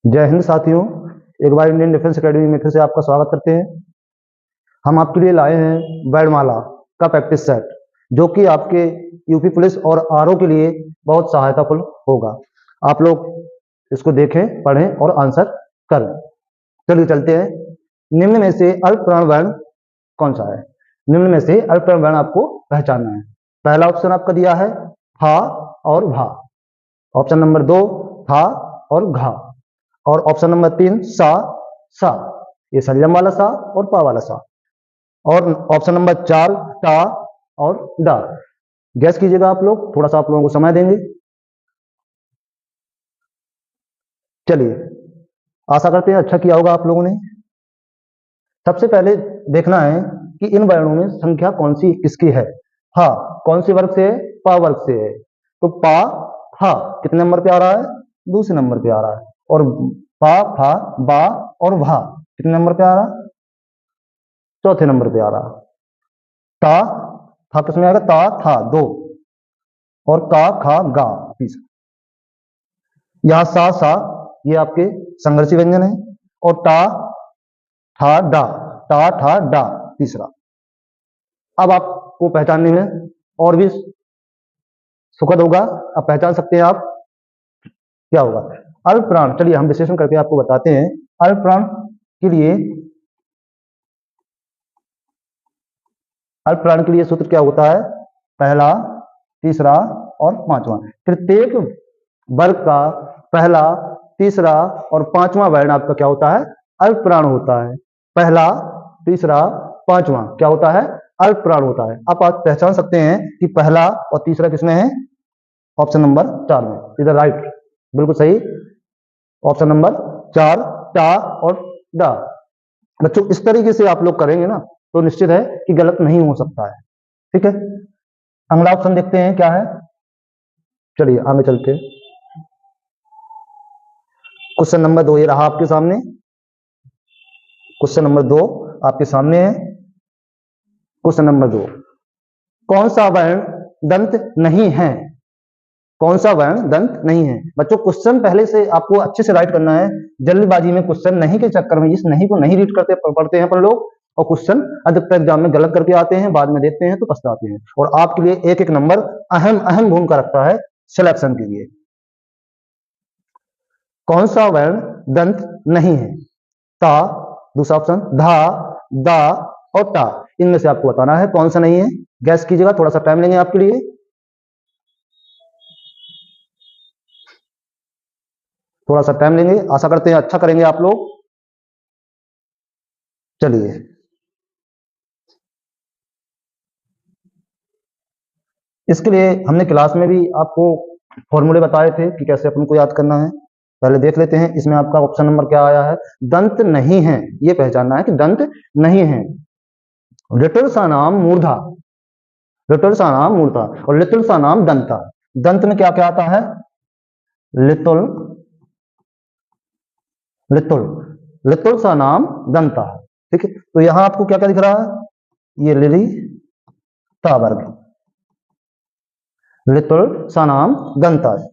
जय हिंद साथियों, एक बार इंडियन डिफेंस एकेडमी में फिर से आपका स्वागत करते हैं। हम आपके लिए लाए हैं वर्णमाला का प्रैक्टिस सेट, जो कि आपके यूपी पुलिस और आरओ के लिए बहुत सहायताफुल होगा। आप लोग इसको देखें, पढ़ें और आंसर करें। चलिए चलते हैं। निम्न में से अल्पप्राण वर्ण कौन सा है? निम्न में से अल्पप्राण वर्ण आपको पहचानना है। पहला ऑप्शन आपका दिया है फा और भा, ऑप्शन नंबर 2 था और घा, और ऑप्शन नंबर 3 सा, ये संयम वाला सा और पा वाला सा, और ऑप्शन नंबर 4 टा और डा। गैस कीजिएगा आप लोग, थोड़ा सा आप लोगों को समय देंगे। चलिए, आशा करते हैं अच्छा किया होगा आप लोगों ने। सबसे पहले देखना है कि इन वर्णों में संख्या कौन सी किसकी है। हा कौन सी वर्ग से है? पा वर्ग से है। तो पा हा कितने नंबर पे आ रहा है? दूसरे नंबर पे आ रहा है। और पा फा बा और भा कितने नंबर पे आ रहा? चौथे नंबर पे आ रहा। ता था किसमें आएगा? ता था 2, और का खा गा तीसरा। यहाँ सा ये आपके संघर्षी व्यंजन है, और टा ठा डा तीसरा। अब आपको पहचानने में और भी सुखद होगा। अब पहचान सकते हैं आप क्या होगा। अल्पप्राण, चलिए हम विश्लेषण करके आपको बताते हैं। अल्पप्राण के लिए सूत्र क्या होता है? पहला, तीसरा और पांचवा। प्रत्येक वर्ग का पहला, तीसरा और पांचवा वर्ण आपका क्या होता है? अल्पप्राण होता है। पहला, तीसरा, पांचवा क्या होता है? अल्पप्राण होता है। आप पहचान सकते हैं कि पहला और तीसरा किसमें है? ऑप्शन नंबर 4 में। इधर राइट, बिल्कुल सही। ऑप्शन नंबर 4 टा और डा। बच्चों इस तरीके से आप लोग करेंगे ना तो निश्चित है कि गलत नहीं हो सकता है। ठीक है, अगला ऑप्शन देखते हैं क्या है। चलिए आगे चलते हैं। क्वेश्चन नंबर 2 ये रहा आपके सामने। क्वेश्चन नंबर 2 आपके सामने है। क्वेश्चन नंबर 2, कौन सा वर्ण दंत नहीं है? कौन सा वर्ण दंत नहीं है? बच्चों क्वेश्चन पहले से आपको अच्छे से राइट करना है। जल्दबाजी में क्वेश्चन नहीं के चक्कर में इस नहीं को नहीं रीड करते पढ़ते हैं अपन लोग, और क्वेश्चन अधिकतर एग्जाम में गलत करके आते हैं, बाद में देखते हैं तो पछताते हैं। और आपके लिए एक एक नंबर अहम भूमिका रखता है सिलेक्शन के लिए। कौन सा वर्ण दंत नहीं है? ता, दूसरा ऑप्शन धा, दा और टा। इनमें से आपको बताना है कौन सा नहीं है। गैस कीजिएगा, थोड़ा सा टाइम लेंगे आपके लिए। थोड़ा सा टाइम लेंगे, आशा करते हैं अच्छा करेंगे आप लोग। चलिए, इसके लिए हमने क्लास में भी आपको फॉर्मूले बताए थे कि कैसे अपन को याद करना है। पहले देख लेते हैं। इसमें आपका ऑप्शन नंबर क्या आया है? दंत नहीं है, ये पहचानना है कि दंत नहीं है। लिटिल सा नाम मूर्धा, लिटिल सा नाम मूर्धा और लिटिल सा नाम दंता। दंत में क्या क्या आता है? लिटल, लिटल, लिटल सा नाम दंता। ठीक है, तो यहां आपको क्या क्या दिख रहा है? ये लिली ता वर्ग, लिटल सा नाम दंता है।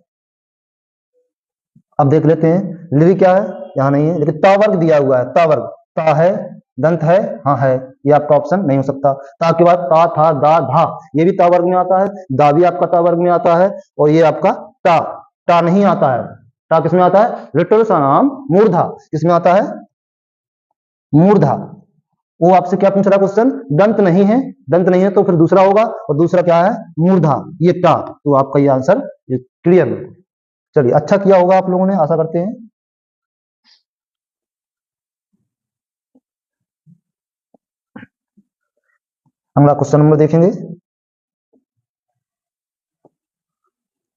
अब देख लेते हैं लिली क्या है। यहां नहीं है, लेकिन ता वर्ग दिया हुआ है। ता वर्ग, ता है, दंत है, हाँ है, ये आपका ऑप्शन नहीं हो सकता। ता के बाद ता था दा धा, ये भी ता वर्ग में आता है। दा भी आपका ता वर्ग में आता है। और ये आपका टा, टा नहीं आता है। टा किसमें आता है? लिटिल सा नाम मूर्धा किसमें आता है? मूर्धा। वो आपसे क्या पूछ रहा क्वेश्चन? दंत नहीं है, दंत नहीं है तो फिर दूसरा होगा, और दूसरा क्या है? मूर्धा, ये टा। तो आपका ये आंसर क्लियर है। चलिए अच्छा किया होगा आप लोगों ने, आशा करते हैं। अगला क्वेश्चन नंबर देखेंगे।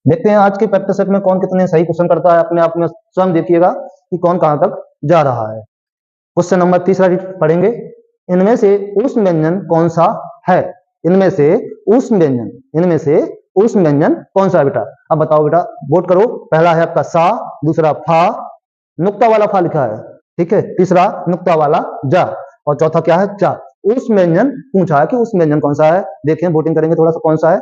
देखते हैं आज के प्रैक्टिस सेट में कौन कितने सही क्वेश्चन करता है। अपने आप में स्वयं देखिएगा कि कौन कहां तक जा रहा है। क्वेश्चन नंबर 3 पढ़ेंगे। इनमें से ऊष्म व्यंजन कौन सा है? इनमें से ऊष्म व्यंजन, इनमें से ऊष्म व्यंजन कौन सा है बेटा? अब बताओ बेटा, वोट करो। पहला है आपका सा, दूसरा फा, नुक्ता वाला फा लिखा है, ठीक है, तीसरा नुक्ता वाला जा, और चौथा क्या है? चा। ऊष्म व्यंजन पूछा है कि ऊष्म व्यंजन कौन सा है। देखें, वोटिंग करेंगे थोड़ा सा कौन सा है।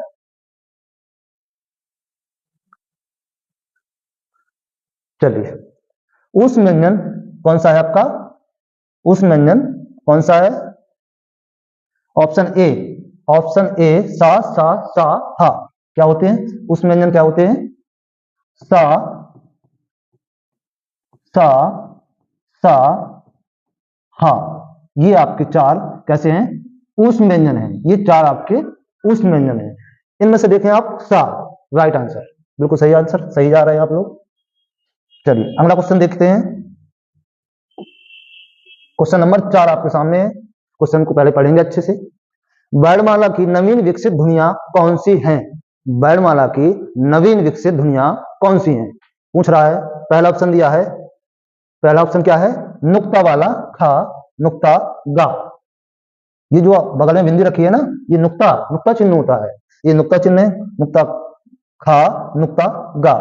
चलिए, ऊष्म व्यंजन कौन सा है आपका? ऊष्म व्यंजन कौन सा है? ऑप्शन ए सा हा। क्या होते हैं ऊष्म व्यंजन? क्या होते हैं? सा हा। ये आपके चार कैसे हैं? ऊष्म व्यंजन है। ये चार आपके ऊष्म व्यंजन है। इनमें से देखें आप सा, राइट आंसर, बिल्कुल सही आंसर, सही जा रहे हैं आप लोग। चलिए अगला क्वेश्चन देखते हैं। क्वेश्चन नंबर 4 आपके सामने है। क्वेश्चन को पहले पढ़ेंगे अच्छे से। वर्णमाला की नवीन विकसित ध्वनियां कौन सी हैं? वर्णमाला की नवीन विकसित ध्वनियां कौन सी हैं? पूछ रहा है। पहला ऑप्शन दिया है, पहला ऑप्शन क्या है? नुक्ता वाला खा, नुक्ता गा। ये जो बगल में बिंदी रखी है ना, ये नुक्ता चिन्ह होता है। ये नुक्ता चिन्ह है, नुक्ता खा, नुक्ता गा।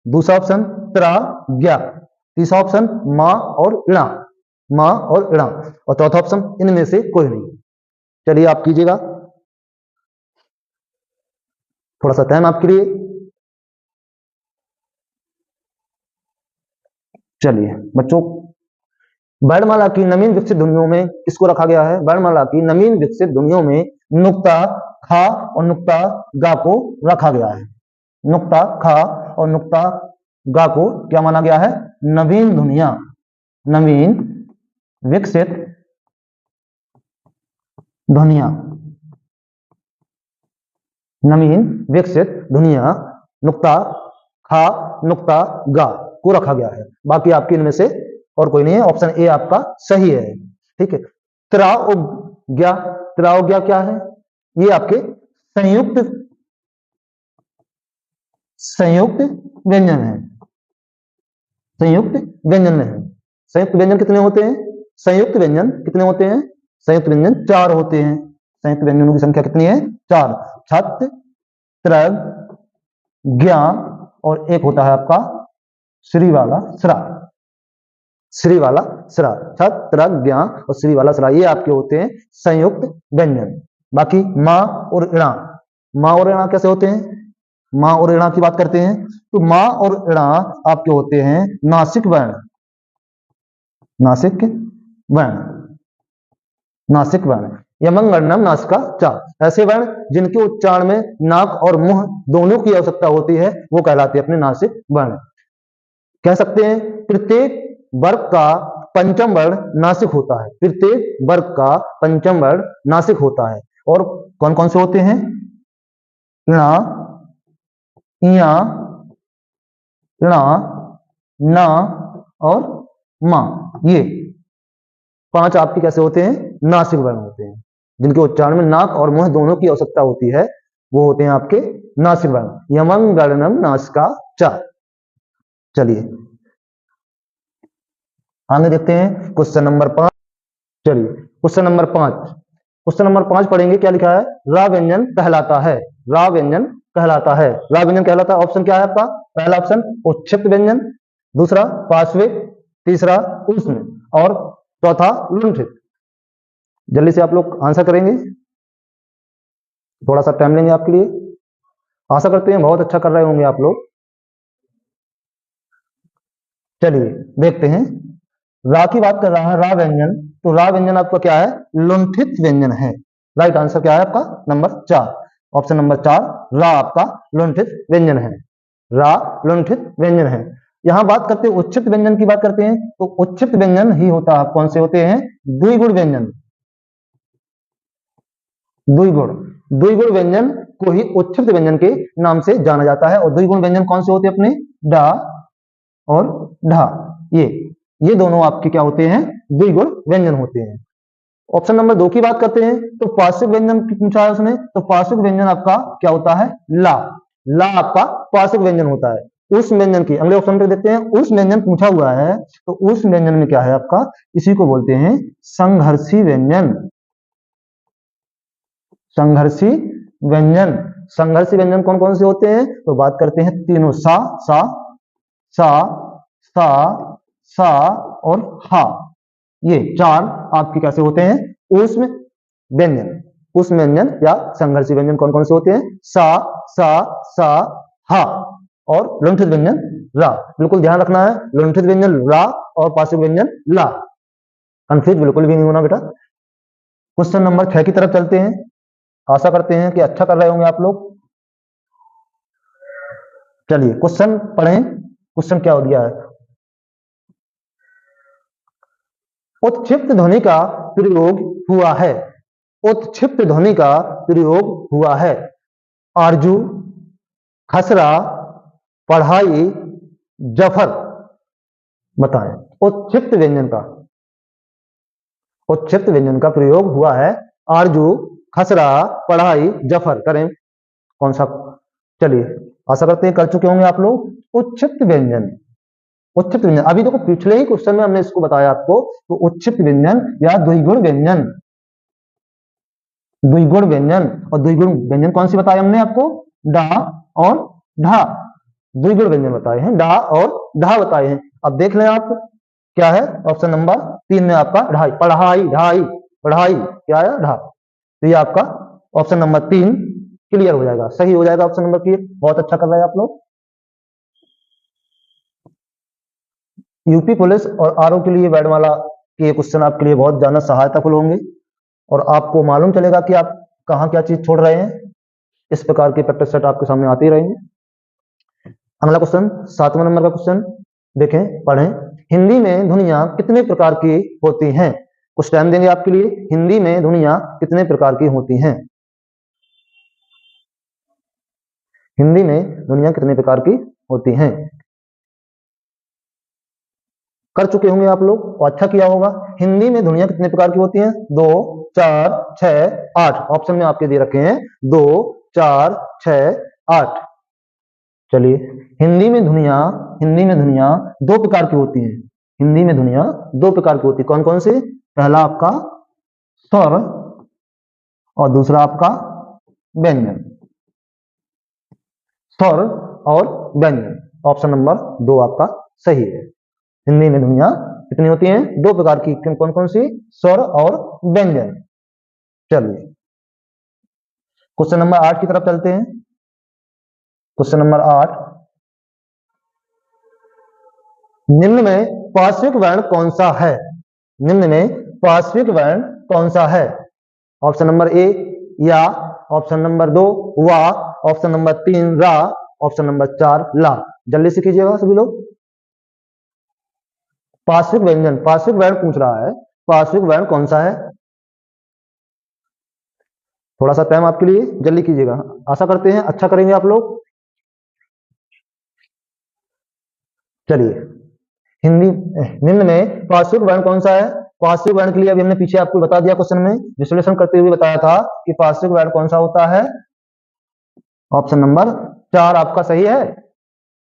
दूसरा ऑप्शन त्रा ज्ञा। तीसरा ऑप्शन माँ और इणा, माँ और इणा। और चौथा ऑप्शन इनमें से कोई नहीं। चलिए आप कीजिएगा, थोड़ा सा टाइम आपके लिए। चलिए बच्चों, वर्णमाला की नवीन विकसित ध्वनियों में किसको रखा गया है? वर्णमाला की नवीन विकसित ध्वनियों में नुक्ता खा और नुक्ता गा को रखा गया है। नुक्ता खा और नुक्ता गा को क्या माना गया है? नवीन ध्वनियां, नवीन विकसित ध्वनियां, नवीन विकसित ध्वनियां नुक्ता खा, नुक्ता गा को रखा गया है। बाकी आपके इनमें से और कोई नहीं है। ऑप्शन ए आपका सही है। ठीक है। त्राओज्ञा, त्राओज्ञा क्या है? ये आपके संयुक्त व्यंजन है। संयुक्त व्यंजन में है। संयुक्त व्यंजन कितने होते हैं? संयुक्त व्यंजन कितने होते हैं? संयुक्त व्यंजन 4 होते हैं। संयुक्त व्यंजनों की संख्या कितनी है? 4। छत, त्रग, ज्ञा और एक होता है आपका श्री वाला श्रा। श्री वाला श्रा, छत, त्रग, ज्ञा और श्री वाला श्रा, ये आपके होते हैं संयुक्त व्यंजन। बाकी माँ और इणा, माँ और इणा कैसे होते हैं? माँ और इणा की बात करते हैं तो माँ और इणा आपके होते हैं नासिक वर्ण, नासिक वर्ण, नासिक वर्ण। यमंगण्डम नासिका चा। ऐसे वर्ण जिनके उच्चारण में नाक और मुंह दोनों की आवश्यकता होती है वो कहलाते हैं अपने नासिक वर्ण। कह सकते हैं प्रत्येक वर्ग का पंचम वर्ण नासिक होता है। प्रत्येक वर्ग का पंचम वर्ण नासिक होता है। और कौन कौन से होते हैं? इणा, इया, इणा, ना और मां। ये 5 आपके कैसे होते हैं? नासिक वर्ण होते हैं। जिनके उच्चारण में नाक और मुंह दोनों की आवश्यकता होती है वो होते हैं आपके नासिक वर्ण। यमंगणनम नासिका चा। चलिए आगे देखते हैं क्वेश्चन नंबर 5। चलिए क्वेश्चन नंबर 5, क्वेश्चन नंबर 5 पढ़ेंगे। क्या लिखा है? रा व्यंजन कहलाता है, रा व्यंजन कहलाता है। रा व्यंजन कहलाता है। ऑप्शन क्या है आपका? पहला ऑप्शन उच्छिष्ट व्यंजन, दूसरा पार्श्विक, तीसरा ऊष्म और चौथा लुंठित। जल्दी से आप लोग आंसर करेंगे, थोड़ा सा टाइम लेंगे आपके लिए। आशा करते हैं बहुत अच्छा कर रहे होंगे आप लोग। चलिए देखते हैं। रा की बात कर रहा है, रा व्यंजन, तो रा व्यंजन आपका क्या है? लुंठित व्यंजन है। राइट आंसर क्या है आपका? नंबर 4, ऑप्शन नंबर 4, रा आपका लुंठित व्यंजन है। रा लुंठित व्यंजन है। यहां बात करते हैं उच्चित व्यंजन की बात करते हैं तो उच्चित व्यंजन ही होता है। कौन से होते हैं? द्विगुण व्यंजन। द्विगुण, द्विगुण व्यंजन को ही उच्चित व्यंजन के नाम से जाना जाता है। और द्विगुण व्यंजन कौन से होते हैं अपने? डा और ढा। ये दोनों आपके क्या होते हैं? द्विगुण व्यंजन होते हैं। ऑप्शन नंबर 2 की बात करते हैं तो पार्श्विक व्यंजन पूछा है उसने, तो पार्श्विक व्यंजन आपका क्या होता है? ला। ला आपका पार्श्विक व्यंजन होता है। उस व्यंजन की अगले ऑप्शन पे देखते हैं। उस व्यंजन पूछा हुआ है तो उस व्यंजन में क्या है आपका? इसी को बोलते हैं संघर्षी व्यंजन। संघर्षी व्यंजन। संघर्षी व्यंजन कौन कौन से होते हैं? तो बात करते हैं तीनों, सा सा सा सा सा और हा। ये 4 आपके कैसे होते हैं? ऊष्म व्यंजन। ऊष्म व्यंजन या संघर्षी व्यंजन कौन कौन से होते हैं? सा सा सा हा। और लुंठित व्यंजन रा। बिल्कुल ध्यान रखना है, लोलंठित व्यंजन रा और पार्श्विक व्यंजन ला। कंफ्यूज बिल्कुल भी नहीं होना बेटा। क्वेश्चन नंबर 6 की तरफ चलते हैं। आशा करते हैं कि अच्छा कर रहे होंगे आप लोग। चलिए क्वेश्चन पढ़ें। क्वेश्चन क्या हो गया है? उत्क्षिप्त ध्वनि का प्रयोग हुआ है। उत्क्षिप्त ध्वनि का प्रयोग हुआ है। आरजू, खसरा, पढ़ाई, जफर। बताएं। उत्क्षिप्त व्यंजन का, उत्क्षिप्त व्यंजन का प्रयोग हुआ है। आरजू, खसरा, पढ़ाई, जफर। करें कौन सा? चलिए आशा करते हैं कर चुके होंगे आप लोग। उत्क्षिप्त व्यंजन, उत्क्षिप्त व्यंजन अभी देखो पिछले ही क्वेश्चन में हमने इसको बताया आपको। तो उत्क्षिप्त व्यंजन या द्विगुण व्यंजन, द्विगुण व्यंजन। और द्विगुण व्यंजन कौन सी बताए हमने आपको? डा और ढा। द्विगुण व्यंजन बताए हैं, डा और ढा बताए हैं। अब देख लें आप क्या है ऑप्शन नंबर 3 में आपका ढाई, पढ़ाई, ढाई, पढ़ाई क्या है? ढा। तो ये आपका ऑप्शन नंबर 3 क्लियर हो जाएगा, सही हो जाएगा ऑप्शन नंबर 3। बहुत अच्छा कर रहे हैं आप लोग। यूपी पुलिस और आरओ के लिए वर्णमाला के क्वेश्चन आपके लिए बहुत ज्यादा सहायताफुल होंगे और आपको मालूम चलेगा कि आप कहाँ क्या चीज छोड़ रहे हैं। इस प्रकार के प्रैक्टिस सेट आपके सामने आते ही रहेंगे। अगला क्वेश्चन 7वां नंबर का क्वेश्चन देखें, पढ़ें। हिंदी में ध्वनियां कितने प्रकार की होती हैं? कुछ टाइम देंगे आपके लिए। हिंदी में ध्वनियां कितने प्रकार की होती हैं? हिंदी में ध्वनियां कितने प्रकार की होती हैं? कर चुके होंगे आप लोग और अच्छा किया होगा। हिंदी में ध्वनियां कितने प्रकार की होती हैं? 2, 4, 6, 8। ऑप्शन में आपके दे रखे हैं 2, 4, 6, 8। चलिए हिंदी में ध्वनियां, हिंदी में ध्वनियां 2 प्रकार की होती हैं। हिंदी में ध्वनियां 2 प्रकार की होती है। कौन कौन से? पहला आपका स्वर और दूसरा आपका व्यंजन। स्वर और व्यंजन। ऑप्शन नंबर 2 आपका सही है। हिंदी में ध्वनियां कितनी होती हैं? 2 प्रकार की। कौन कौन सी? स्वर और व्यंजन। चलिए क्वेश्चन नंबर 8 की तरफ चलते हैं। क्वेश्चन नंबर 8, निम्न में पार्श्विक वर्ण कौन सा है? निम्न में पार्श्विक वर्ण कौन सा है? ऑप्शन नंबर ए या, ऑप्शन नंबर 2 वा, ऑप्शन नंबर 3 रा, ऑप्शन नंबर 4 ला। जल्दी से कीजिएगा सभी लोग। पार्श्विक व्यंजन, पार्श्विक वर्ण पूछ रहा है, पार्श्विक वर्ण कौन सा है? थोड़ा सा टाइम आपके लिए, जल्दी कीजिएगा। आशा करते हैं अच्छा करेंगे आप लोग। चलिए हिंदी निम्न में पार्श्विक वर्ण कौन सा है? पार्श्विक वर्ण के लिए अभी हमने पीछे आपको बता दिया, क्वेश्चन में विश्लेषण करते हुए बताया था कि पार्श्विक वर्ण कौन सा होता है। ऑप्शन नंबर 4 आपका सही है।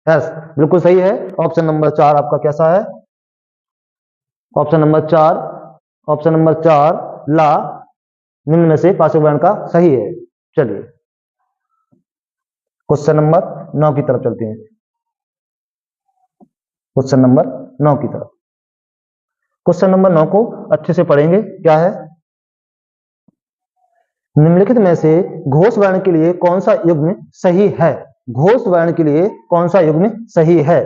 यस बिल्कुल सही है। ऑप्शन नंबर 4 आपका कैसा है? ऑप्शन नंबर 4, ऑप्शन नंबर 4 ला निम्न में से पार्श्विक वर्ण का सही है। चलिए क्वेश्चन नंबर 9 की तरफ चलते हैं। क्वेश्चन नंबर 9 की तरफ। क्वेश्चन नंबर 9 को अच्छे से पढ़ेंगे। क्या है? निम्नलिखित में से घोष वर्ण के लिए कौन सा युग्म सही है? घोष वर्ण के लिए कौन सा युग्म सही है?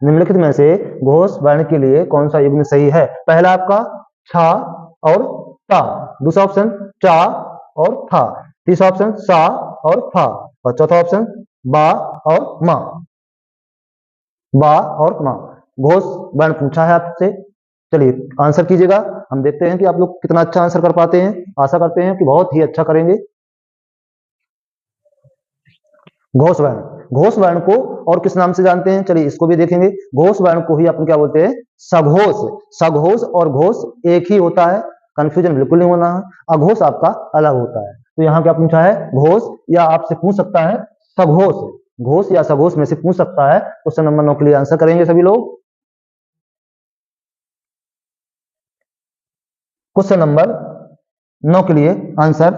निम्नलिखित में से घोष वर्ण के लिए कौन सा युग्म सही है? पहला आपका छा और ता, दूसरा ऑप्शन चा और था, तीसरा ऑप्शन सा और था और चौथा ऑप्शन बा और मा। बा और मा घोष वर्ण पूछा है आपसे। चलिए आंसर कीजिएगा। हम देखते हैं कि आप लोग कितना अच्छा आंसर कर पाते हैं। आशा करते हैं कि बहुत ही अच्छा करेंगे। घोष वर्ण, घोष वर्ण को और किस नाम से जानते हैं? चलिए इसको भी देखेंगे। घोष वर्ण को ही अपन क्या बोलते हैं? सघोष। सघोष और घोष एक ही होता है, कंफ्यूजन बिल्कुल नहीं होना है। अघोष आपका अलग होता है। तो यहाँ क्या पूछा है? घोष, या आपसे पूछ सकता है सघोष। घोष या सघोष में से पूछ सकता है। क्वेश्चन नंबर 9 के लिए आंसर करेंगे सभी लोग। क्वेश्चन नंबर 9 के लिए आंसर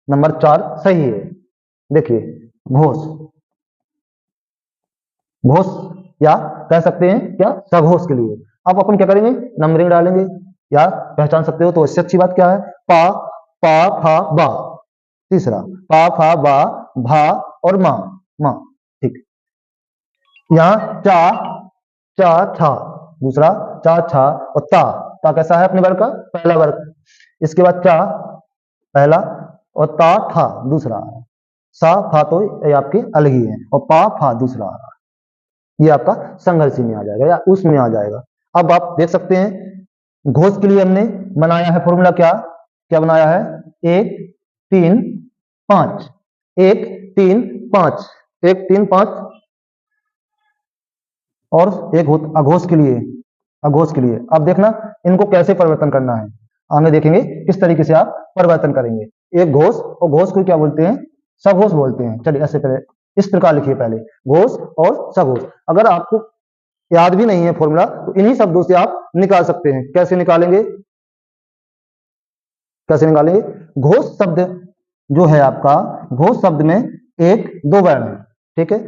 नंबर 4 सही है। देखिए घोष, घोष या कह सकते हैं क्या? सघोष के लिए। अब अपन क्या करेंगे? नंबरिंग डालेंगे या पहचान सकते हो तो इससे अच्छी बात क्या है? पा, पा फा बा, तीसरा पा फा बा भा और मा, मा। ठीक, यहाँ चा चा था दूसरा, चा छा और ता कैसा है अपने वर्ग का पहला वर्ग। इसके बाद चा पहला और ता था दूसरा, सा फा तो ये आपके अलग ही है और पा फा दूसरा, ये आपका संघर्षी में आ जाएगा या उसमें आ जाएगा। अब आप देख सकते हैं घोष के लिए हमने बनाया है फॉर्मूला, क्या क्या बनाया है, 1 3 5, 1 3 5, 1 3 5 और एक अघोष के लिए, अघोष के लिए। अब देखना इनको कैसे परिवर्तन करना है, आगे देखेंगे किस तरीके से आप परिवर्तन करेंगे। एक घोष और घोष को क्या बोलते हैं, सघोष बोलते हैं। चलिए ऐसे पहले इस प्रकार लिखिए, पहले घोष और सघोष। अगर आपको याद भी नहीं है फॉर्मूला तो इन्हीं शब्दों से आप निकाल सकते हैं। कैसे निकालेंगे, कैसे निकालेंगे, घोष शब्द जो है आपका, घोष शब्द में 1 2 वर्ण है, ठीक है,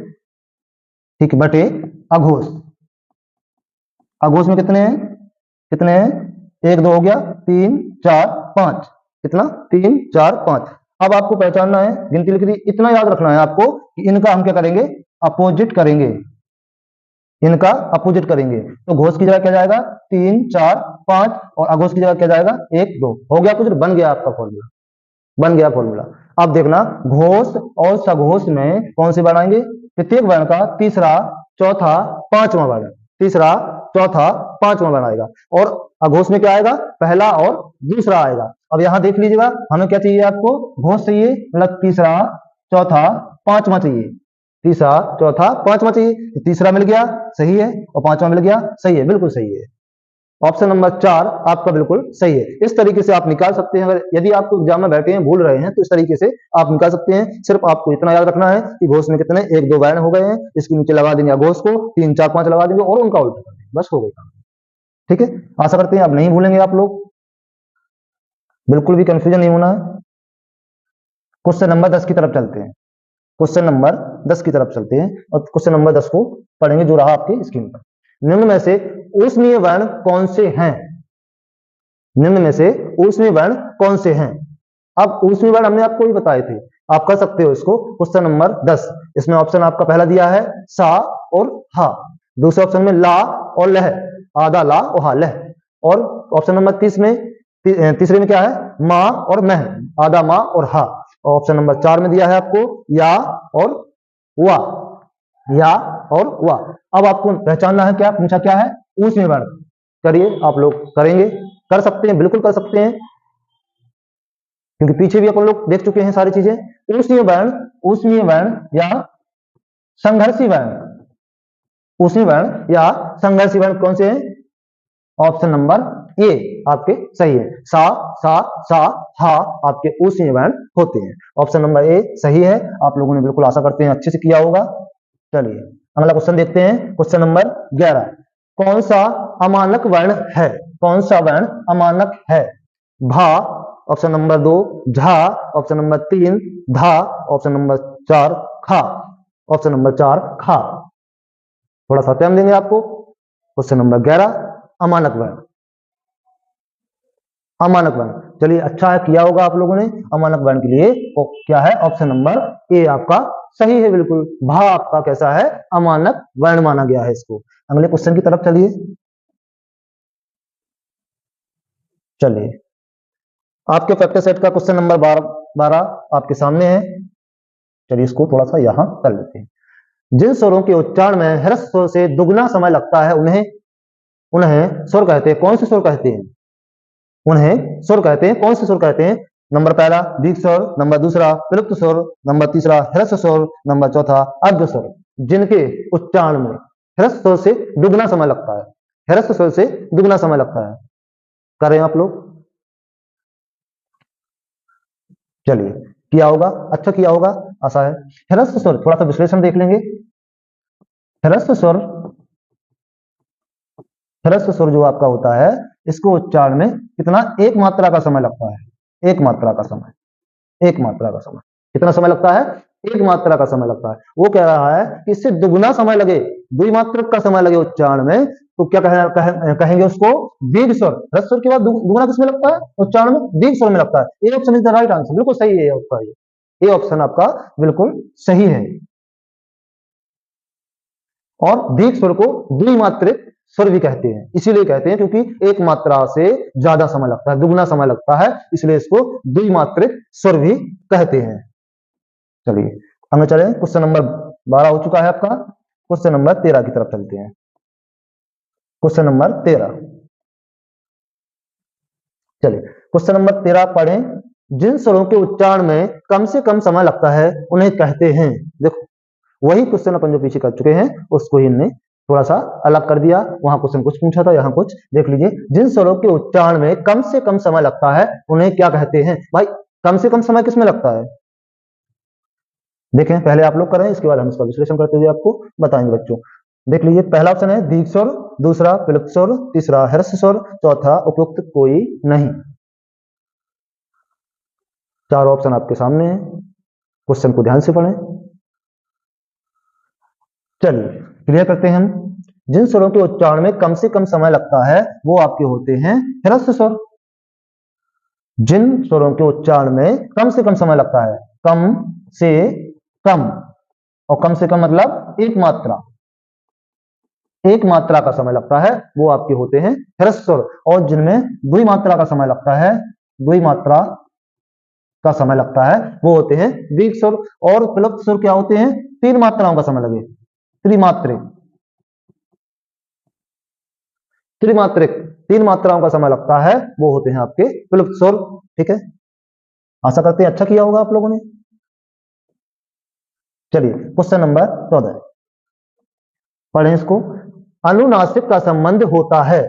ठीक बटे अघोष, अघोष में कितने हैं, कितने हैं, 1 2 हो गया, 3 4 5, कितना 3 4 5। अब आपको पहचानना है, गिनती लिख दी, इतना याद रखना है आपको कि इनका हम क्या करेंगे, अपोजिट करेंगे, इनका अपोजिट करेंगे। तो घोष की जगह क्या जाएगा 3 4 5 और अघोष की जगह क्या जाएगा 1 2। हो गया कुछ, बन गया आपका फॉर्मूला, बन गया फॉर्मूला। अब देखना घोष और सघोष में कौन से वर्ण आएंगे, प्रत्येक वर्ण का तीसरा चौथा पांचवा वर्ण, तीसरा चौथा पांचवा वर्ण आएगा। और अघोष में क्या आएगा, पहला और दूसरा आएगा। अब यहां देख लीजिएगा, हमें क्या चाहिए, आपको घोष चाहिए, मतलब तीसरा चौथा पांचवा चाहिए, तीसरा चौथा पांचवा चाहिए। तो तीसरा मिल गया, सही है, और पांचवा मिल गया, सही है, बिल्कुल सही है। ऑप्शन नंबर 4 आपका बिल्कुल सही है। इस तरीके से आप निकाल सकते हैं। अगर यदि आपको एग्जाम में बैठे हैं भूल रहे हैं तो इस तरीके से आप निकाल सकते हैं। सिर्फ आपको इतना याद रखना है कि घोष में कितने 1 2 वर्ण हो गए हैं, इसके नीचे लगा देंगे अघोष को, 3 4 5 लगा देंगे और उनका उल्टा कर देंगे, बस हो गई। ठीक है, आशा करते हैं आप नहीं भूलेंगे, आप लोग बिल्कुल भी कंफ्यूजन नहीं होना है। क्वेश्चन नंबर 10 की तरफ चलते हैं, क्वेश्चन नंबर 10 की तरफ चलते हैं और क्वेश्चन नंबर 10 को पढ़ेंगे जो रहा आपके स्क्रीन पर। निम्न में से ऊष्मीय वर्ण कौन से हैं, निम्न में से ऊष्मीय वर्ण कौन से हैं। अब ऊष्मीय वर्ण हमने आपको ही बताए थे, आप कर सकते हो इसको। क्वेश्चन नंबर 10, इसमें ऑप्शन आपका पहला दिया है सा और हा, दूसरे ऑप्शन में ला और लह, आधा ला और हा लह, और ऑप्शन नंबर 30 में तीसरे में क्या है मा और मह, आधा मा और हा, और ऑप्शन नंबर 4 में दिया है आपको या और वा, या और वा। अब आपको पहचानना है, क्या पूछा क्या है, ऊष्मीय वर्ण। करिए, आप लोग करेंगे, कर सकते हैं, बिल्कुल कर सकते हैं, क्योंकि पीछे भी अपन लोग देख चुके हैं सारी चीजें। ऊष्मीय वर्ण, ऊष्मीय वर्ण या संघर्षी वर्ण, ऊष्मीय वर्ण या संघर्षी वर्ण कौन से हैं, ऑप्शन नंबर ए आपके सही है। सा सा हा आपके ऊष्मीय वर्ण होते हैं, ऑप्शन नंबर ए सही है। आप लोगों ने बिल्कुल आशा करते हैं अच्छे से किया होगा। चलिए अगला क्वेश्चन देखते हैं, क्वेश्चन नंबर 11, कौन सा अमानक वर्ण है, कौन सा वर्ण अमानक है। भा option number 2, Jha option number 3, धा ऑप्शन नंबर 4, खा ऑप्शन नंबर 4 खा। थोड़ा सा टाइम देंगे आपको। क्वेश्चन नंबर 11 अमानक वर्ण, अमानक वर्ण। चलिए अच्छा है, किया होगा आप लोगों ने। अमानक वर्ण के लिए क्या है, ऑप्शन नंबर ए आपका सही है, बिल्कुल। भा आपका कैसा है, अमानक वर्ण माना गया है इसको। अगले क्वेश्चन की तरफ चलिए, चलिए आपके फैक्टर सेट का क्वेश्चन नंबर 12 आपके सामने है। चलिए इसको थोड़ा सा यहां कर लेते हैं। जिन स्वरों के उच्चारण में ह्रस्व स्वर से दुगना समय लगता है उन्हें उन्हें स्वर कहते हैं, कौन से स्वर कहते हैं, उन्हें स्वर कहते हैं, कौन से स्वर कहते हैं। नंबर पहला दीर्घ स्वर, नंबर दूसरा विलुप्त स्वर, नंबर तीसरा ह्रस्व स्वर, नंबर चौथा अर्ध स्वर। जिनके उच्चारण में ह्रस्व स्वर से दुगना समय लगता है, ह्रस्व स्वर से दुगना समय लगता है, करें आप लोग। चलिए किया होगा, अच्छा किया होगा, आशा है। ह्रस्व स्वर थोड़ा सा विश्लेषण देख लेंगे। ह्रस्व स्वर, ह्रस्व स्वर जो आपका होता है, इसको उच्चारण में कितना, एक मात्रा का समय लगता है, एक मात्रा का समय, एक मात्रा का समय। कितना समय लगता है, एक मात्रा का समय लगता है। वो कह रहा है कि इससे दुगना समय लगे, द्विमात्रक का समय लगे उच्चारण में, तो क्या कहेंगे उसको, दीर्घ स्वर। ह्रस्व स्वर के बाद दुगना किसमें लगता है, उच्चारण में दीर्घ स्वर में लगता है। A option is the right answer, बिल्कुल सही है आपका, ये ऑप्शन आपका बिल्कुल सही है। और दीर्घ स्वर को द्विमात्रिक स्वर भी कहते हैं, इसीलिए कहते हैं क्योंकि एक मात्रा से ज्यादा समय लगता है, दुगना समय लगता है, इसलिए इसको द्विमात्रिक स्वर भी कहते हैं। चलिए आगे चले, क्वेश्चन नंबर 12 हो चुका है आपका, क्वेश्चन नंबर 13 की तरफ चलते हैं। क्वेश्चन नंबर 13, चलिए क्वेश्चन नंबर 13 पढ़ें। जिन स्वरों के उच्चारण में कम से कम समय लगता है उन्हें कहते हैं। देखो वही क्वेश्चन अपन जो पीछे कर चुके हैं उसको ही इनने थोड़ा सा अलग कर दिया, वहां क्वेश्चन कुछ पूछा था, यहाँ कुछ। देख लीजिए, जिन स्वरों के उच्चारण में कम से कम समय लगता है उन्हें क्या कहते हैं। भाई कम से कम समय किसमें लगता है, देखें पहले आप लोग करें, इसके बाद हम इसका विश्लेषण करते हुए आपको बताएंगे बच्चों। देख लीजिए, पहला ऑप्शन है दीर्घ स्वर, दूसरा विलुप्त स्वर, तीसरा ह्रस्व स्वर, चौथा उपयुक्त कोई नहीं। चारों ऑप्शन आपके सामने है, क्वेश्चन को ध्यान से पढ़ें। चलिए क्लियर करते हैं हम। जिन स्वरों के उच्चारण में कम से कम समय लगता है वो आपके होते हैं ह्रस्व स्वर। जिन स्वरों के उच्चारण में कम से कम समय लगता है, कम से कम, और कम से कम मतलब एक मात्रा का समय लगता है वो आपके होते हैं ह्रस्व स्वर। और जिनमें द्विमात्रा का समय लगता है, द्विमात्रा का समय लगता है वो होते हैं दीर्घ स्वर। और विलुप्त स्वर क्या होते हैं, तीन मात्राओं का समय लगे, त्रिमात्रिक, तीन मात्राओं का समय लगता है वो होते हैं आपके विलुप्त स्वर। ठीक है, आशा करते हैं अच्छा किया होगा आप लोगों ने। चलिए क्वेश्चन नंबर 14 पढ़ें इसको। अनुनासिक का संबंध होता है,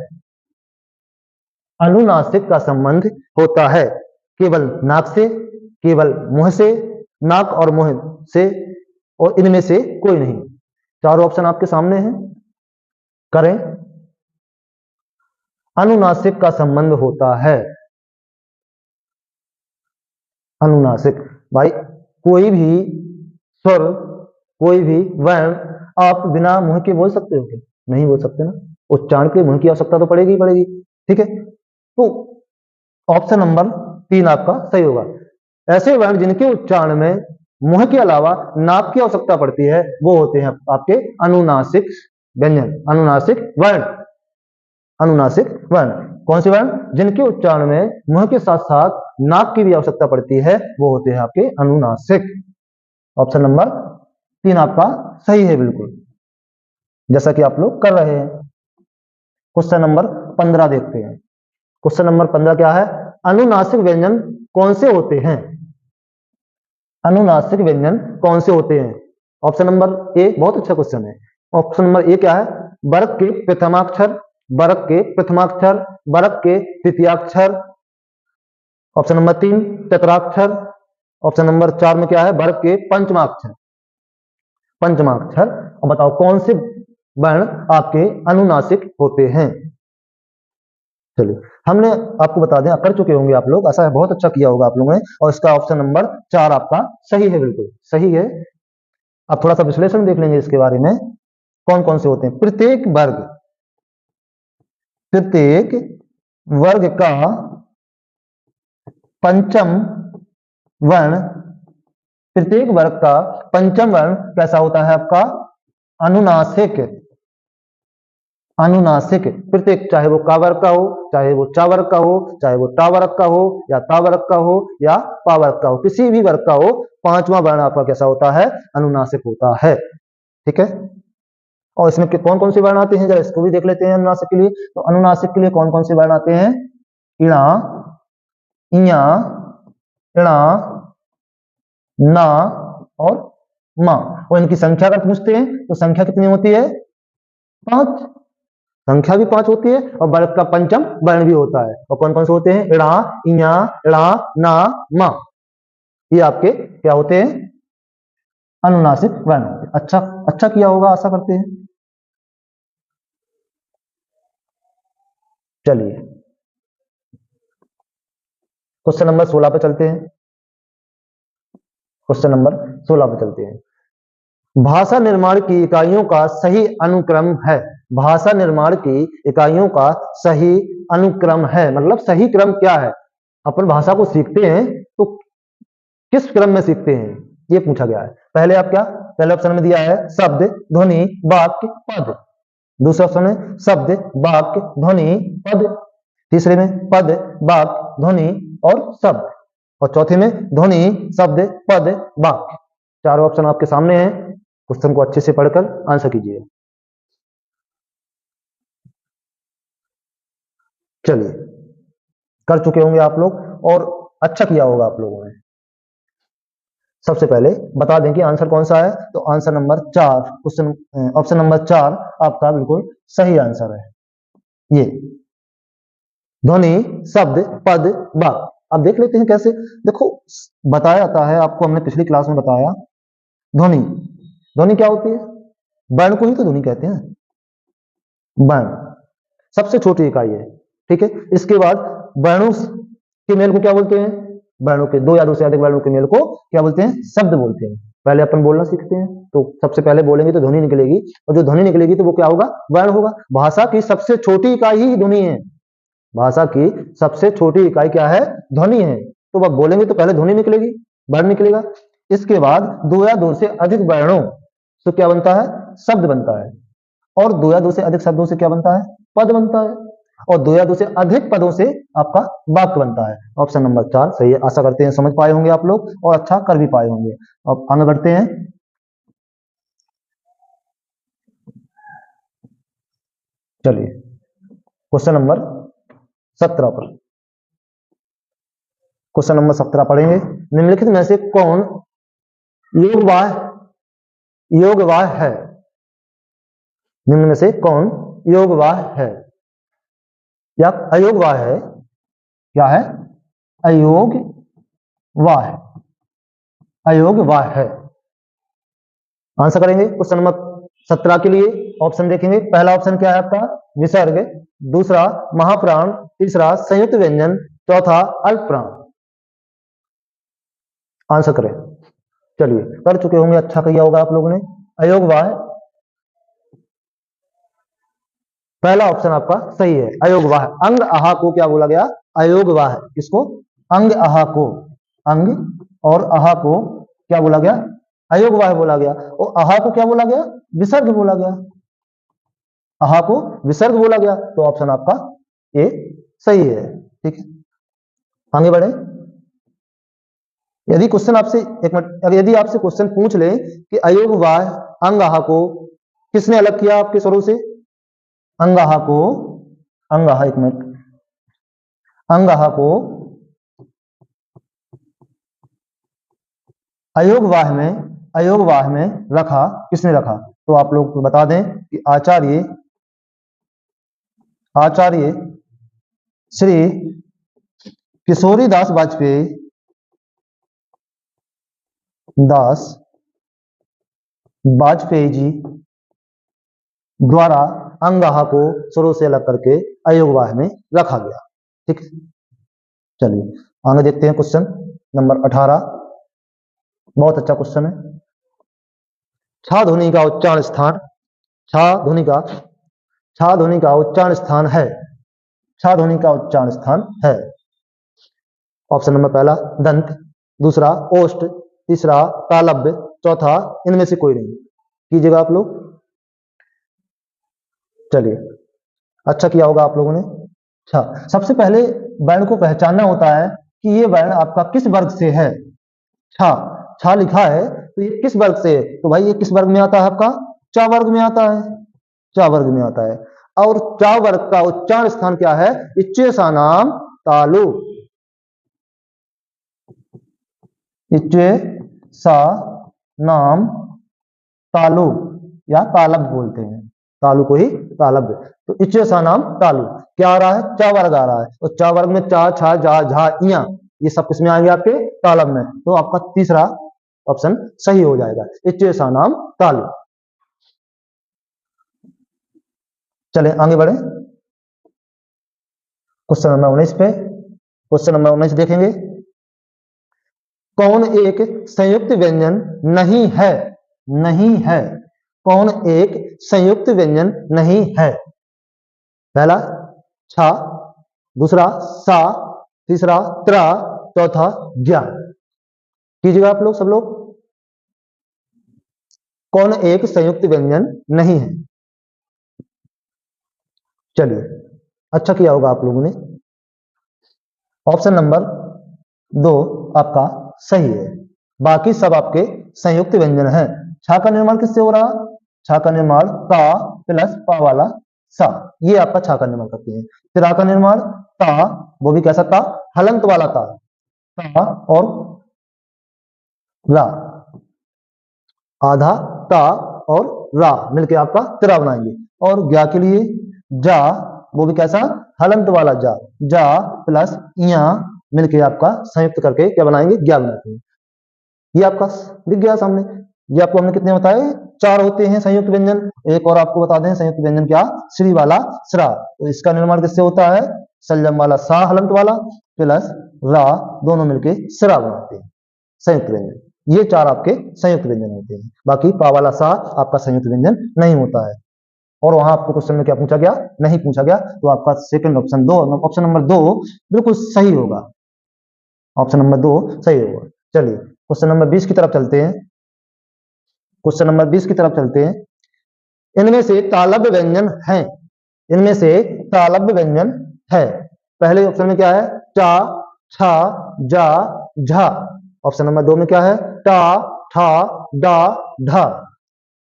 अनुनासिक का संबंध होता है केवल नाक से, केवल मुंह से, नाक और मुंह से, और इनमें से कोई नहीं। चारों ऑप्शन आपके सामने हैं, करें। अनुनासिक का संबंध होता है, अनुनासिक, भाई कोई भी स्वर, कोई भी वर्ण आप बिना मुंह के बोल सकते हो क्या, नहीं बोल सकते ना, उच्चारण के मुंह की आवश्यकता तो पड़ेगी ही पड़ेगी। ठीक है, तो ऑप्शन नंबर 3 आपका सही होगा। ऐसे वर्ण जिनके उच्चारण में मुंह के अलावा नाक की आवश्यकता पड़ती है वो होते हैं आपके अनुनासिक व्यंजन, अनुनासिक वर्ण। अनुनासिक वर्ण कौन से वर्ण, जिनके उच्चारण में मुंह के साथ साथ नाक की भी आवश्यकता पड़ती है वो होते हैं आपके अनुनासिक। ऑप्शन नंबर 3 आपका सही है बिल्कुल, जैसा कि आप लोग कर रहे हैं। क्वेश्चन नंबर 15 देखते हैं। क्वेश्चन नंबर 15 क्या है, अनुनासिक व्यंजन कौन से होते हैं, अनुनासिक व्यंजन कौन से होते हैं। ऑप्शन नंबर ए, बहुत अच्छा क्वेश्चन है। ऑप्शन नंबर ए क्या है, वर्ग के प्रथमाक्षर, वर्ग के प्रथमाक्षर, वर्ग के तृतीयाक्षर। ऑप्शन नंबर 3 चतुराक्षर। ऑप्शन नंबर 4 में क्या है, वर्ग के पंचमाक्षर, पंचमाक्षर। और बताओ कौन से वर्ण आपके अनुनासिक होते हैं। चलिए हमने आपको बता दें, कर चुके होंगे आप लोग, ऐसा है बहुत अच्छा किया होगा आप लोगों ने, और इसका ऑप्शन नंबर 4 आपका सही है, बिल्कुल सही है। अब थोड़ा सा विश्लेषण देख लेंगे इसके बारे में, कौन कौन से होते हैं। प्रत्येक वर्ग का पंचम वर्ण, प्रत्येक वर्ग का पंचम वर्ण कैसा होता है आपका, अनुनासिक, अनुनासिक। प्रत्येक, चाहे वो का वर्ग का हो, चाहे वो चा वर्ग का हो, चाहे वो टा वर्ग का हो, या ता वर्ग का हो, या पा वर्ग का हो, किसी भी वर्ग का हो, पांचवा वर्ण आपका कैसा होता है, अनुनासिक होता है। ठीक है, और इसमें कौन कौन से वर्ण आते हैं जरा इसको भी देख लेते हैं। अनुनासिक के लिए, तो अनुनासिक के लिए कौन कौन से वर्ण आते हैं, इणा, इया, इणा, ना और मा। और इनकी संख्या अगर पूछते हैं तो संख्या कितनी होती है, 5, संख्या भी 5 होती है, और वर्ग का पंचम वर्ण भी होता है। और कौन कौन से होते हैं, इणा, इया, इणा, ना, मा, ये आपके क्या होते हैं, अनुनासिक वर्ण। अच्छा अच्छा किया होगा, आशा करते हैं। चलिए क्वेश्चन नंबर 16 पे चलते हैं। क्वेश्चन नंबर 16 पे चलते हैं। भाषा निर्माण की इकाइयों का सही अनुक्रम है, भाषा निर्माण की इकाइयों का सही अनुक्रम है, मतलब सही क्रम क्या है। अपन भाषा को सीखते हैं तो किस क्रम में सीखते हैं, ये पूछा गया है। पहले आप क्या, पहले ऑप्शन में दिया है शब्द, ध्वनि, वाक्य, पद। दूसरे ऑप्शन में शब्द, वाक्य, ध्वनि, पद। तीसरे में पद, वाक्य, ध्वनि और शब्द। और चौथे में ध्वनि, शब्द, पद, वाक्य। चारों ऑप्शन आपके सामने हैं। क्वेश्चन को अच्छे से पढ़कर आंसर कीजिए। चलिए, कर चुके होंगे आप लोग और अच्छा किया होगा आप लोगों ने। सबसे पहले बता दें कि आंसर कौन सा है, तो answer number 4, question option number 4 आपका बिल्कुल सही आंसर है। ये ध्वनि, शब्द, पद, वाक्य। अब देख लेते हैं कैसे। देखो, बताया जाता है आपको, हमने पिछली क्लास में बताया, ध्वनि, ध्वनि क्या होती है? वर्ण को ही तो ध्वनि कहते हैं। वर्ण सबसे छोटी इकाई है, ठीक है। इसके बाद वर्णों के मेल को क्या बोलते हैं? वर्णों के, दो या दो से अधिक वर्णों के मेल को क्या बोलते हैं? शब्द बोलते हैं। पहले अपन बोलना सीखते हैं, तो सबसे पहले बोलेंगे तो ध्वनि निकलेगी, और जो ध्वनि निकलेगी तो वो क्या होगा? वर्ण होगा। भाषा की सबसे छोटी इकाई ही ध्वनि है। भाषा की सबसे छोटी इकाई क्या है? ध्वनि है। तो अब बोलेंगे तो पहले ध्वनि निकलेगी, वर्ण निकलेगा। इसके बाद दो या दो से अधिक वर्णों से क्या बनता है? शब्द बनता है। और दो या दो से अधिक शब्दों से क्या बनता है? पद बनता है। और दो या दो से अधिक पदों से आपका वाक्य बनता है। ऑप्शन नंबर 4 सही है। आशा करते हैं समझ पाए होंगे आप लोग और अच्छा कर भी पाए होंगे। अब आगे बढ़ते हैं। चलिए, क्वेश्चन नंबर 17 पर, क्वेश्चन नंबर 17 पढ़ेंगे। निम्नलिखित में से कौन योगवाह है? निम्न में से कौन योगवाह है या अयोगवाह है? क्या है? अयोगवाह, अयोगवाह है। आंसर करेंगे क्वेश्चन नंबर 17 के लिए। ऑप्शन देखेंगे। पहला ऑप्शन क्या है आपका? विसर्ग। दूसरा महाप्राण। तीसरा संयुक्त व्यंजन। चौथा अल्पप्राण। आंसर करें। चलिए, कर चुके होंगे, अच्छा किया होगा आप लोगों ने। अयोगवाह, पहला ऑप्शन आपका सही है, अयोगवाह। अंग आहा को क्या बोला गया? अयोगवाह। किसको? अंग आहा को। अंग और आहा को क्या बोला गया? अयोगवाह बोला गया। और आहा को क्या बोला गया? विसर्ग बोला गया। आहा को विसर्ग बोला गया। तो ऑप्शन आपका ए सही है, ठीक है। आगे बढ़े। यदि क्वेश्चन आपसे, एक मिनट, यदि आपसे क्वेश्चन पूछ ले कि अयोगवाह अंग आहा को किसने अलग किया आपके स्वरों से? अंगाहा को, अंगाहा, एक मिनट, अंगाहा को अयोगवाह में रखा, किसने रखा? तो आप लोग को बता दें कि आचार्य श्री किशोरी दास वाजपेयी जी द्वारा अंगाहा को स्वरों से अलग करके अयोगवाह में रखा गया, ठीक है। चलिए आगे देखते हैं क्वेश्चन नंबर 18। बहुत अच्छा क्वेश्चन है। छा ध्वनि का उच्चारण स्थान, छा ध्वनि का उच्चारण स्थान है। छा ध्वनि का उच्चारण स्थान है। ऑप्शन नंबर पहला दंत, दूसरा ओष्ठ, तीसरा तालव्य, चौथा इनमें से कोई नहीं। कीजिएगा आप लोग। चलिए, अच्छा किया होगा आप लोगों ने। अच्छा, सबसे पहले वर्ण को पहचानना होता है कि ये वर्ण आपका किस वर्ग से है। छा, छा लिखा है तो ये किस वर्ग से है? तो भाई ये किस वर्ग में आता है आपका? चा वर्ग में आता है। चा वर्ग में आता है। और चा वर्ग का उच्चारण स्थान क्या है? इच्चे सा नाम तालु। इच्चे सा नाम तालु या तालब बोलते हैं। तालु को ही तालब। तो इच्चे सा नाम तालु क्या आ रहा है? चा वर्ग आ रहा है। और चा वर्ग में चा, छा, जा, झा, इया, ये सब किसमें आएंगे? आपके तालब में। तो आपका तीसरा ऑप्शन सही हो जाएगा, इच्चे सा नाम तालु। चले आगे बढ़े क्वेश्चन नंबर 19 पे। क्वेश्चन नंबर 19 देखेंगे। कौन एक संयुक्त व्यंजन नहीं है? नहीं है। कौन एक संयुक्त व्यंजन नहीं है? पहला छा, दूसरा सा, तीसरा त्रा, चौथा ज्ञा। कीजिएगा आप लोग, सब लोग। कौन एक संयुक्त व्यंजन नहीं है? चलिए, अच्छा किया होगा आप लोगों ने। ऑप्शन नंबर 2 आपका सही है, बाकी सब आपके संयुक्त व्यंजन है। छा का निर्माण किससे हो रहा? छा का निर्माण ता प्लस पा वाला सा, ये आपका छा का निर्माण करते हैं। रा का निर्माण ता, वो भी कैसा ता? हलंत वाला ता, ता और रा, आधा ता और रा मिलके आपका तिरा बनाएंगे। और ज्ञा के लिए जा, वो भी कैसा? हलंत वाला जा, जा प्लस इया मिलके आपका संयुक्त करके क्या बनाएंगे? ज्ञा बनाते हैं। ये आपका दिख गया सामने। ये आपको हमने कितने बताए? 4 होते हैं संयुक्त व्यंजन। एक और आपको बता दें संयुक्त व्यंजन क्या? श्री वाला श्रा। तो इसका निर्माण किससे होता है? संयम वाला सा हलंत वाला प्लस रा, दोनों मिलके श्रा बनाते हैं संयुक्त व्यंजन। ये 4 आपके संयुक्त व्यंजन होते हैं। बाकी पा वाला सा आपका संयुक्त व्यंजन नहीं होता है। और वहां आपको क्वेश्चन में क्या पूछा गया? नहीं पूछा गया। तो आपका सेकंड ऑप्शन ऑप्शन नंबर 2 बिल्कुल सही होगा। ऑप्शन नंबर 2 सही होगा। चलिए क्वेश्चन नंबर 20 की तरफ चलते हैं। क्वेश्चन नंबर 20 की तरफ चलते हैं। इनमें से तालव्य व्यंजन है, इनमें से तालव्य व्यंजन है। पहले ऑप्शन में क्या है? चा, छा, जा, झा। ऑप्शन नंबर 2 में क्या है? टा, ठा, डा, ढा।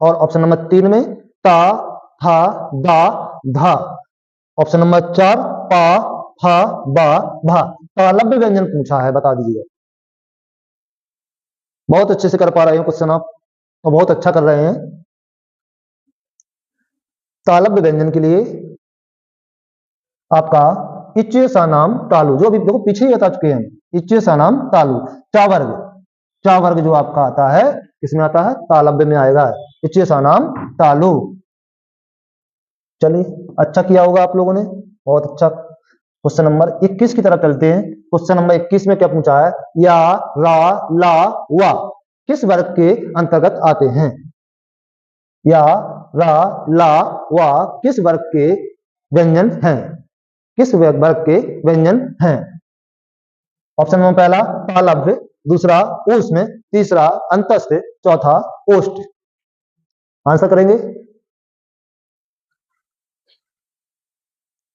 और ऑप्शन नंबर 3 में ता, था, दा, धा। ऑप्शन नंबर 4 पा, फा, बा, भा। तालव्य व्यंजन पूछा है, बता दीजिएगा। बहुत अच्छे से कर पा रहे हो क्वेश्चन आप, और बहुत अच्छा कर रहे हैं। तालव्य व्यंजन के लिए आपका इच्चे सा नाम तालु, जो अभी देखो पीछे ही बता चुके हैं, इच्चे सा नाम तालु। चा वर्ग, चा वर्ग जो आपका आता है किसमें आता है? तालव्य में आएगा। इच्चे सा नाम तालु। चलिए अच्छा किया होगा आप लोगों ने, बहुत अच्छा। क्वेश्चन नंबर 21 की तरफ चलते हैं। क्वेश्चन नंबर 21 में क्या पूछा है? या, रा, ला, वा किस वर्ग के अंतर्गत आते हैं? या, रा, ला, वा किस वर्ग के व्यंजन हैं? किस वर्ग के व्यंजन हैं? ऑप्शन नंबर पहला तालव्य, दूसरा ऊष्म, तीसरा अंतस्थ, चौथा ओष्ठ। आंसर करेंगे।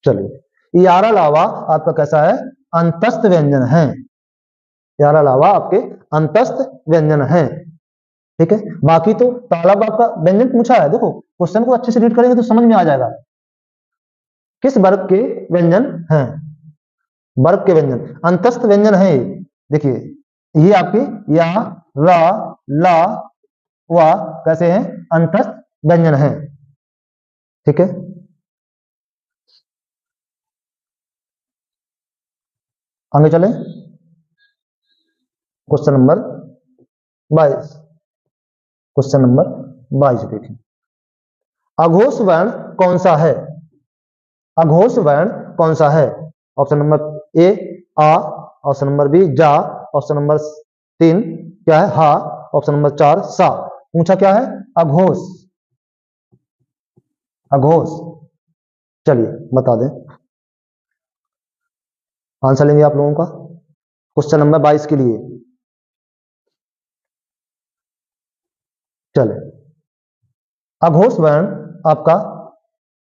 चलिए यारा लावा आपका कैसा है? अंतस्थ व्यंजन है। यारा लावा आपके अंतस्थ व्यंजन है। ठीक है, बाकी तो तालव्य आपका व्यंजन पूछा है। देखो क्वेश्चन को अच्छे से रीड करेंगे तो समझ में आ जाएगा किस वर्ग के व्यंजन हैं। वर्ग के व्यंजन अंतस्थ व्यंजन है। देखिए ये आपके या, रा, ला, वा कैसे हैं? अंतस्थ व्यंजन है। ठीक है, आगे चले। क्वेश्चन नंबर 22, क्वेश्चन नंबर 22 देखें। अघोष वर्ण कौन सा है? अघोष वर्ण कौन सा है? ऑप्शन नंबर ए आ, ऑप्शन नंबर बी जा, ऑप्शन नंबर 3 क्या है? हा, ऑप्शन नंबर 4 सा। पूछा क्या है? अघोष, अघोष। चलिए बता दें, आंसर लेंगे आप लोगों का क्वेश्चन नंबर 22 के लिए। चले, अघोष वर्ण आपका